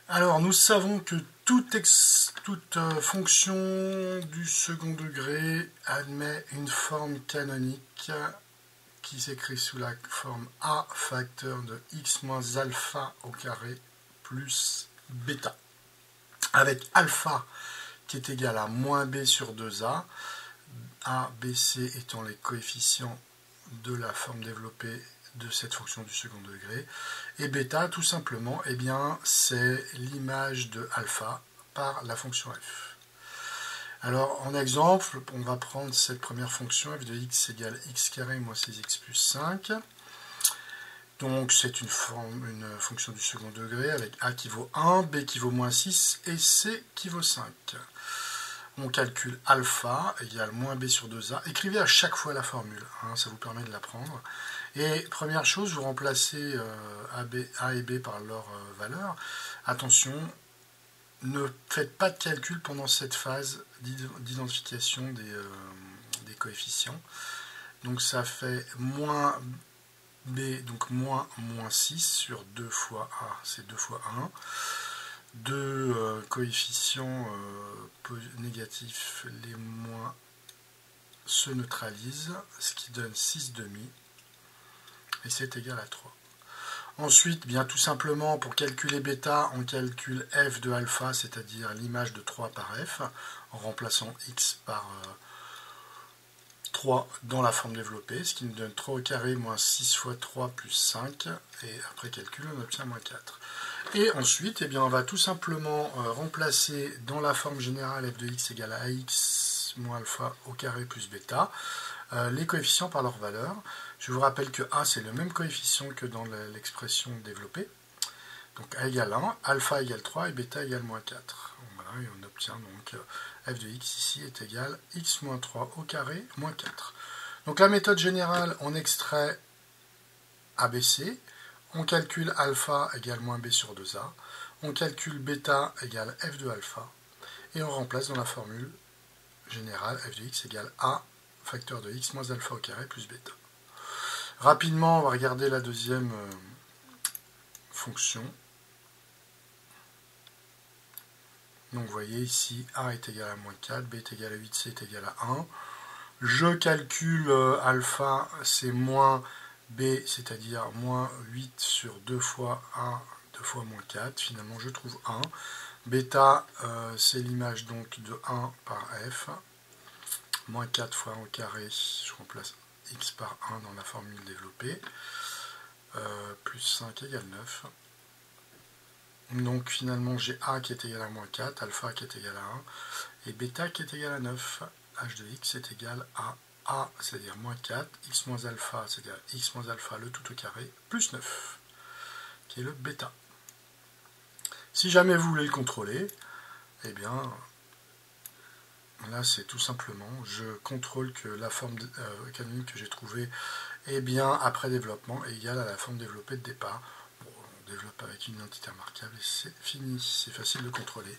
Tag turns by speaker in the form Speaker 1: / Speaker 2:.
Speaker 1: Alors, nous savons que toute fonction du second degré admet une forme canonique qui s'écrit sous la forme a facteur de x moins alpha au carré plus bêta, avec alpha qui est égal à moins b sur 2a, a, b, c étant les coefficients de la forme développée de cette fonction du second degré, et bêta tout simplement, eh bien, c'est l'image de alpha par la fonction f. Alors en exemple, on va prendre cette première fonction f de x égale x carré moins 6x plus 5. Donc c'est une fonction du second degré avec a qui vaut 1, b qui vaut moins 6 et c qui vaut 5. On calcule alpha égale moins b sur 2a. Écrivez à chaque fois la formule, hein, ça vous permet de l'apprendre. Et première chose, vous remplacez a et b par leur valeur. Attention, ne faites pas de calcul pendant cette phase d'identification des coefficients. Donc ça fait moins b, donc moins 6 sur 2 fois a, c'est 2 fois 1. Deux coefficients négatifs, les moins se neutralisent, ce qui donne 6 demi, et c'est égal à 3. Ensuite, bien tout simplement, pour calculer bêta, on calcule f de alpha, c'est-à-dire l'image de 3 par f, en remplaçant x par 3 dans la forme développée, ce qui nous donne 3 au carré moins 6 fois 3 plus 5, et après calcul, on obtient moins 4. Et ensuite, eh bien, on va tout simplement remplacer dans la forme générale f de x égale à ax moins alpha au carré plus bêta, les coefficients par leur valeur. Je vous rappelle que a, c'est le même coefficient que dans l'expression développée. Donc a égale 1, alpha égale 3 et bêta égale moins 4. Voilà, et on obtient donc f de x ici est égal à x moins 3 au carré moins 4. Donc la méthode générale, on extrait ABC, on calcule alpha égale moins b sur 2a, on calcule bêta égale f de alpha, et on remplace dans la formule générale f de x égale a facteur de x moins alpha au carré plus bêta. Rapidement, on va regarder la deuxième fonction. Donc vous voyez ici, a est égal à moins 4, b est égal à 8, c est égal à 1. Je calcule alpha, c'est moins b, c'est-à-dire moins 8 sur 2 fois a, 2 fois moins 4. Finalement, je trouve 1. Bêta, c'est l'image donc de 1 par f. Moins 4 fois 1 au carré, je remplace x par 1 dans la formule développée. Plus 5 égale 9. Donc finalement, j'ai a qui est égal à moins 4, alpha qui est égal à 1, et bêta qui est égal à 9. h de x est égal à a, c'est-à-dire moins 4, x moins alpha, c'est-à-dire x moins alpha, le tout au carré, plus 9, qui est le bêta. Si jamais vous voulez le contrôler, eh bien, là c'est tout simplement, je contrôle que la forme canonique que j'ai trouvée, eh bien, après développement, est égale à la forme développée de départ. Bon, on développe avec une identité remarquable et c'est fini, c'est facile de contrôler.